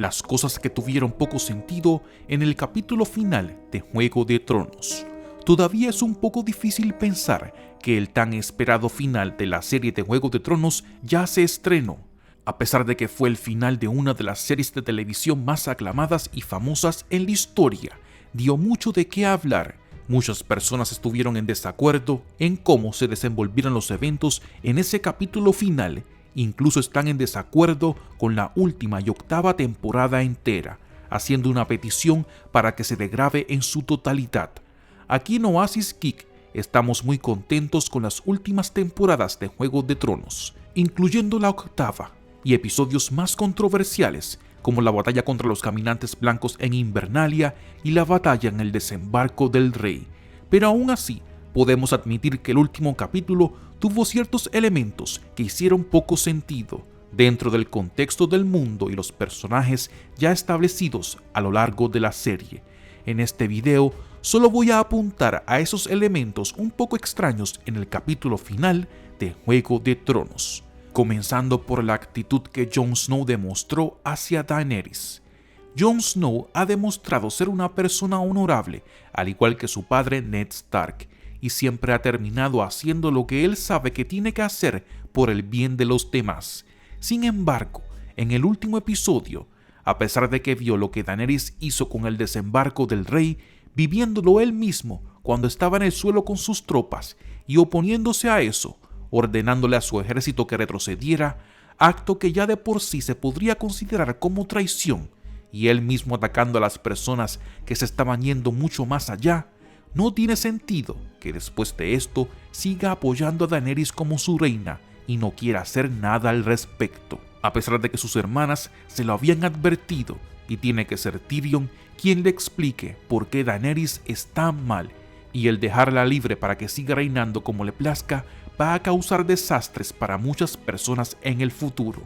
las cosas que tuvieron poco sentido en el capítulo final de Juego de Tronos. Todavía es un poco difícil pensar que el tan esperado final de la serie de Juego de Tronos ya se estrenó, a pesar de que fue el final de una de las series de televisión más aclamadas y famosas en la historia. Dio mucho de qué hablar. Muchas personas estuvieron en desacuerdo en cómo se desenvolvieron los eventos en ese capítulo final. Incluso están en desacuerdo con la última y octava temporada entera, haciendo una petición para que se degrabe en su totalidad. Aquí en Oasis Geek estamos muy contentos con las últimas temporadas de Juego de Tronos, incluyendo la octava, y episodios más controversiales, como la batalla contra los caminantes blancos en Invernalia y la batalla en el desembarco del rey. Pero aún así, podemos admitir que el último capítulo tuvo ciertos elementos que hicieron poco sentido dentro del contexto del mundo y los personajes ya establecidos a lo largo de la serie. En este video solo voy a apuntar a esos elementos un poco extraños en el capítulo final de Juego de Tronos, comenzando por la actitud que Jon Snow demostró hacia Daenerys. Jon Snow ha demostrado ser una persona honorable, al igual que su padre Ned Stark, y siempre ha terminado haciendo lo que él sabe que tiene que hacer por el bien de los demás. Sin embargo, en el último episodio, a pesar de que vio lo que Daenerys hizo con el desembarco del rey, viviéndolo él mismo cuando estaba en el suelo con sus tropas y oponiéndose a eso, ordenándole a su ejército que retrocediera, acto que ya de por sí se podría considerar como traición, y él mismo atacando a las personas que se estaban yendo mucho más allá, no tiene sentido que después de esto siga apoyando a Daenerys como su reina y no quiera hacer nada al respecto, a pesar de que sus hermanas se lo habían advertido, y tiene que ser Tyrion quien le explique por qué Daenerys está mal, y el dejarla libre para que siga reinando como le plazca va a causar desastres para muchas personas en el futuro.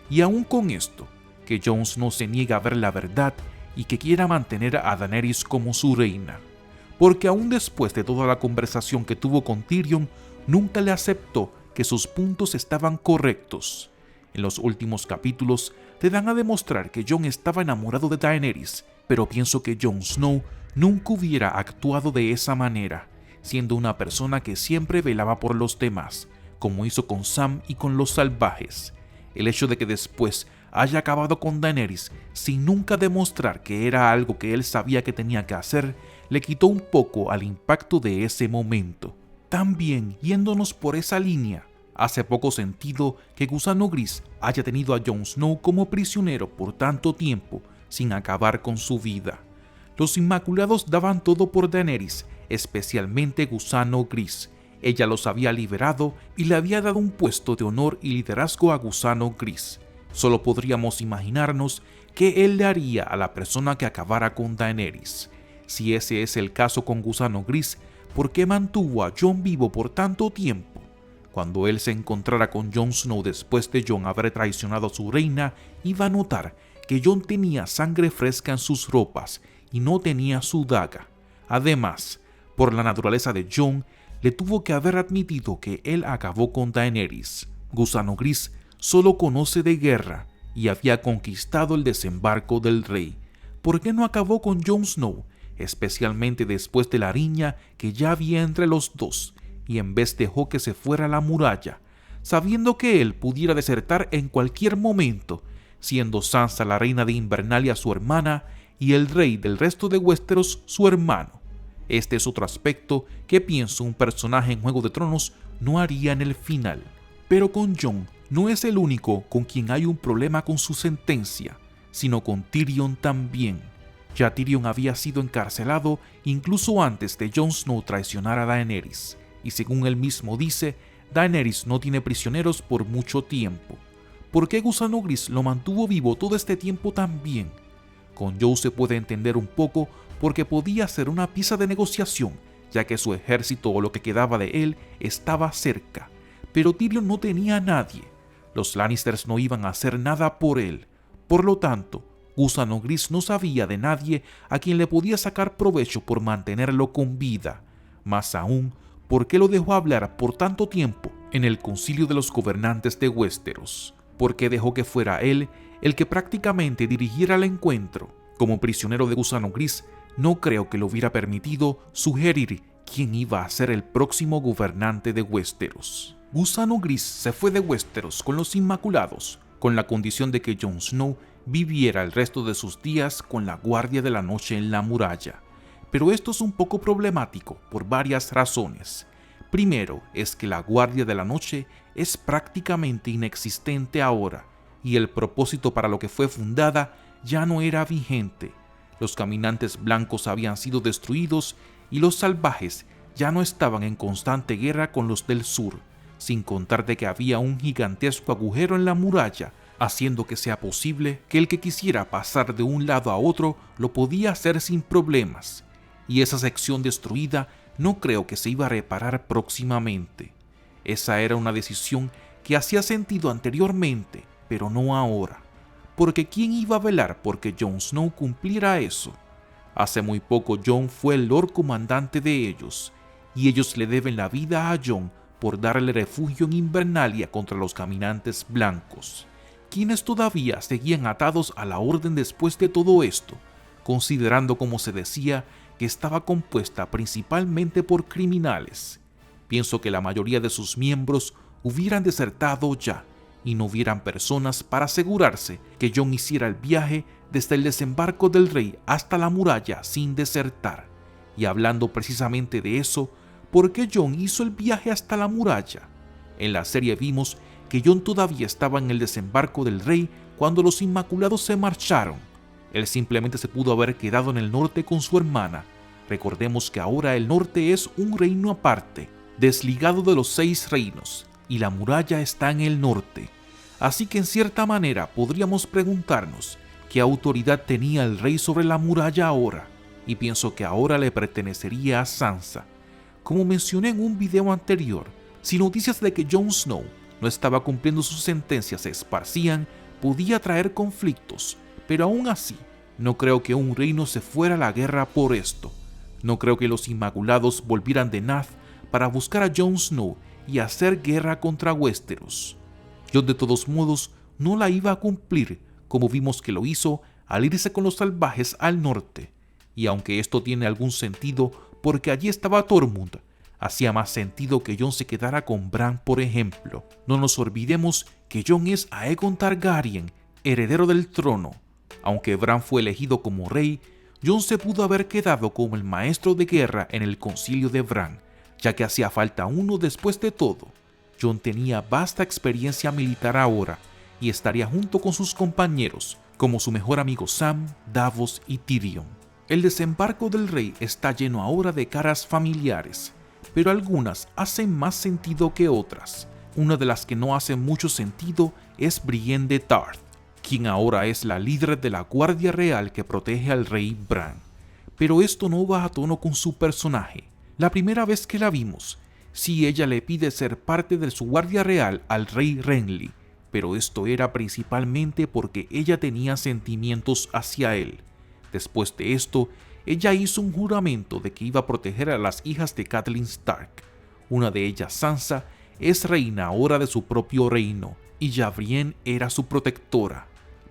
Y aún con esto, que Jon Snow se niega a ver la verdad y que quiera mantener a Daenerys como su reina, porque aún después de toda la conversación que tuvo con Tyrion, nunca le aceptó que sus puntos estaban correctos. En los últimos capítulos te dan a demostrar que Jon estaba enamorado de Daenerys, pero pienso que Jon Snow nunca hubiera actuado de esa manera, siendo una persona que siempre velaba por los demás, como hizo con Sam y con los salvajes. El hecho de que después haya acabado con Daenerys sin nunca demostrar que era algo que él sabía que tenía que hacer, le quitó un poco al impacto de ese momento. También, yéndonos por esa línea, hace poco sentido que Gusano Gris haya tenido a Jon Snow como prisionero por tanto tiempo sin acabar con su vida. Los Inmaculados daban todo por Daenerys, especialmente Gusano Gris. Ella los había liberado y le había dado un puesto de honor y liderazgo a Gusano Gris. Solo podríamos imaginarnos qué él le haría a la persona que acabara con Daenerys. Si ese es el caso con Gusano Gris, ¿por qué mantuvo a Jon vivo por tanto tiempo? Cuando él se encontrara con Jon Snow después de Jon haber traicionado a su reina, iba a notar que Jon tenía sangre fresca en sus ropas y no tenía su daga. Además, por la naturaleza de Jon, le tuvo que haber admitido que él acabó con Daenerys. Gusano Gris solo conoce de guerra y había conquistado el desembarco del rey. ¿Por qué no acabó con Jon Snow, especialmente después de la riña que ya había entre los dos, y en vez dejó que se fuera a la muralla, sabiendo que él pudiera desertar en cualquier momento, siendo Sansa la reina de Invernalia su hermana y el rey del resto de Westeros su hermano? Este es otro aspecto que pienso un personaje en Juego de Tronos no haría en el final. Pero con Jon no es el único con quien hay un problema con su sentencia, sino con Tyrion también. Ya Tyrion había sido encarcelado incluso antes de Jon Snow traicionar a Daenerys, y según él mismo dice, Daenerys no tiene prisioneros por mucho tiempo. ¿Por qué Gusano Gris lo mantuvo vivo todo este tiempo también? Con Jon se puede entender un poco porque podía ser una pieza de negociación, ya que su ejército o lo que quedaba de él estaba cerca. Pero Tyrion no tenía a nadie. Los Lannisters no iban a hacer nada por él. Por lo tanto, Gusano Gris no sabía de nadie a quien le podía sacar provecho por mantenerlo con vida. Más aún, ¿por qué lo dejó hablar por tanto tiempo en el concilio de los gobernantes de Westeros? ¿Por qué dejó que fuera él el que prácticamente dirigiera el encuentro. Como prisionero de Gusano Gris, no creo que le hubiera permitido sugerir quién iba a ser el próximo gobernante de Westeros. Gusano Gris se fue de Westeros con los Inmaculados, con la condición de que Jon Snow viviera el resto de sus días con la Guardia de la Noche en la muralla. Pero esto es un poco problemático por varias razones. Primero es que la Guardia de la Noche es prácticamente inexistente ahora, y el propósito para lo que fue fundada ya no era vigente. Los caminantes blancos habían sido destruidos y los salvajes ya no estaban en constante guerra con los del sur, sin contar de que había un gigantesco agujero en la muralla, haciendo que sea posible que el que quisiera pasar de un lado a otro lo podía hacer sin problemas. Y esa sección destruida no creo que se iba a reparar próximamente. Esa era una decisión que hacía sentido anteriormente, pero no ahora. Porque ¿quién iba a velar porque Jon Snow cumpliera eso? Hace muy poco Jon fue el Lord Comandante de ellos, y ellos le deben la vida a Jon por darle refugio en Invernalia contra los caminantes blancos, quienes todavía seguían atados a la orden después de todo esto, considerando, como se decía, que estaba compuesta principalmente por criminales. Pienso que la mayoría de sus miembros hubieran desertado ya, y no hubieran personas para asegurarse que Jon hiciera el viaje desde el desembarco del rey hasta la muralla sin desertar. Y hablando precisamente de eso, ¿por qué Jon hizo el viaje hasta la muralla? En la serie vimos que Jon todavía estaba en el desembarco del rey cuando los Inmaculados se marcharon. Él simplemente se pudo haber quedado en el norte con su hermana. Recordemos que ahora el norte es un reino aparte, desligado de los 6 reinos, y la muralla está en el norte. Así que en cierta manera podríamos preguntarnos qué autoridad tenía el rey sobre la muralla ahora, y pienso que ahora le pertenecería a Sansa. Como mencioné en un video anterior, si noticias de que Jon Snow no estaba cumpliendo su sentencia se esparcían, podía traer conflictos, pero aún así, no creo que un reino se fuera a la guerra por esto. No creo que los Inmaculados volvieran de Naath para buscar a Jon Snow y hacer guerra contra Westeros. Jon de todos modos no la iba a cumplir, como vimos que lo hizo al irse con los salvajes al norte. Y aunque esto tiene algún sentido porque allí estaba Tormund, hacía más sentido que Jon se quedara con Bran, por ejemplo. No nos olvidemos que Jon es Aegon Targaryen, heredero del trono. Aunque Bran fue elegido como rey, Jon se pudo haber quedado como el maestro de guerra en el concilio de Bran, ya que hacía falta uno después de todo. Jon tenía vasta experiencia militar ahora y estaría junto con sus compañeros, como su mejor amigo Sam, Davos y Tyrion. El desembarco del rey está lleno ahora de caras familiares, pero algunas hacen más sentido que otras. Una de las que no hace mucho sentido es Brienne de Tarth, quien ahora es la líder de la Guardia Real que protege al rey Bran. Pero esto no va a tono con su personaje. La primera vez que la vimos, sí, ella le pide ser parte de su Guardia Real al rey Renly, pero esto era principalmente porque ella tenía sentimientos hacia él. Después de esto, ella hizo un juramento de que iba a proteger a las hijas de Catelyn Stark. Una de ellas, Sansa, es reina ahora de su propio reino, y ya Brienne era su protectora.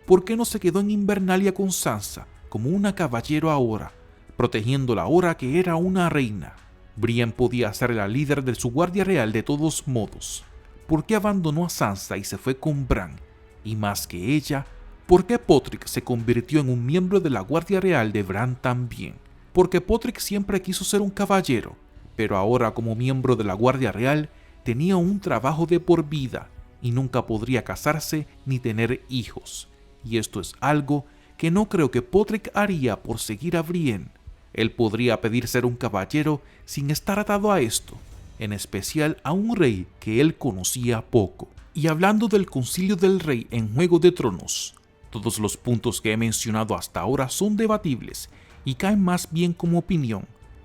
¿Por qué no se quedó en Invernalia con Sansa, como una caballero ahora, protegiéndola ahora que era una reina? Brienne podía ser la líder de su Guardia Real de todos modos. ¿Por qué abandonó a Sansa y se fue con Bran? Y más que ella, ¿por qué Podrick se convirtió en un miembro de la Guardia Real de Bran también? Porque Podrick siempre quiso ser un caballero, pero ahora como miembro de la Guardia Real tenía un trabajo de por vida y nunca podría casarse ni tener hijos. Y esto es algo que no creo que Podrick haría por seguir a Brienne. Él podría pedir ser un caballero sin estar atado a esto, en especial a un rey que él conocía poco. Y hablando del concilio del rey en Juego de Tronos, todos los puntos que he mencionado hasta ahora son debatibles y caen más bien como opinión,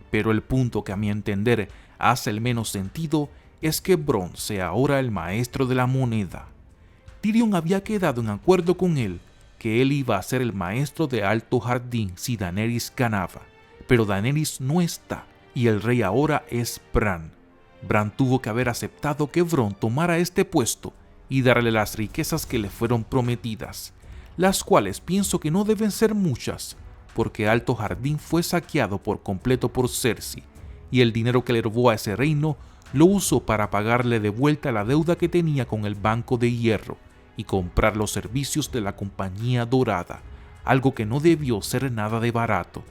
pero el punto que a mi entender hace el menos sentido es que Bronn sea ahora el maestro de la moneda. Tyrion había quedado en acuerdo con él que él iba a ser el maestro de Alto Jardín si Daenerys ganaba, pero Daenerys no está y el rey ahora es Bran. Bran tuvo que haber aceptado que Bronn tomara este puesto y darle las riquezas que le fueron prometidas. las cuales pienso que no deben ser muchas, porque Alto Jardín fue saqueado por completo por Cersei, y el dinero que le robó a ese reino lo usó para pagarle de vuelta la deuda que tenía con el Banco de Hierro y comprar los servicios de la Compañía Dorada, algo que no debió ser nada de barato.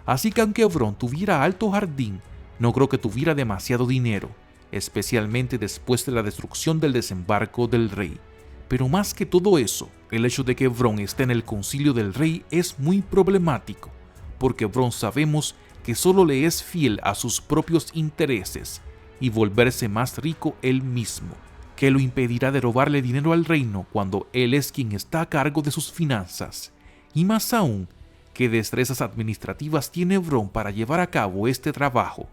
Así que aunque Bronn tuviera Alto Jardín, no creo que tuviera demasiado dinero, especialmente después de la destrucción del desembarco del rey. Pero más que todo eso, el hecho de que Bronn esté en el concilio del rey es muy problemático, porque Bronn sabemos que solo le es fiel a sus propios intereses y volverse más rico él mismo, que lo impedirá de robarle dinero al reino cuando él es quien está a cargo de sus finanzas. Y más aún, qué destrezas administrativas tiene Bronn para llevar a cabo este trabajo.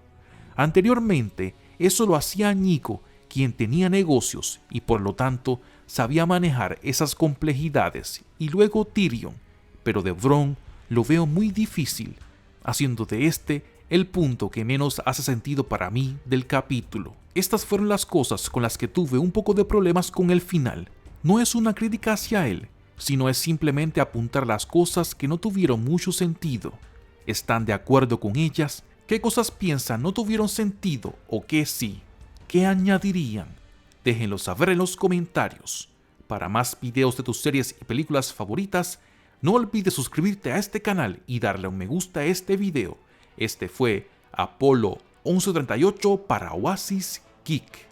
Anteriormente, eso lo hacía Nico, quien tenía negocios y por lo tanto sabía manejar esas complejidades, y luego Tyrion, pero de Bronn lo veo muy difícil, haciendo de este el punto que menos hace sentido para mí del capítulo. Estas fueron las cosas con las que tuve un poco de problemas con el final. No es una crítica hacia él, sino es simplemente apuntar las cosas que no tuvieron mucho sentido. ¿Están de acuerdo con ellas? ¿Qué cosas piensan no tuvieron sentido o qué sí? ¿Qué añadirían? Déjenlo saber en los comentarios. Para más videos de tus series y películas favoritas, no olvides suscribirte a este canal y darle un me gusta a este video. Este fue Apolo 1138 para Oasis Geek.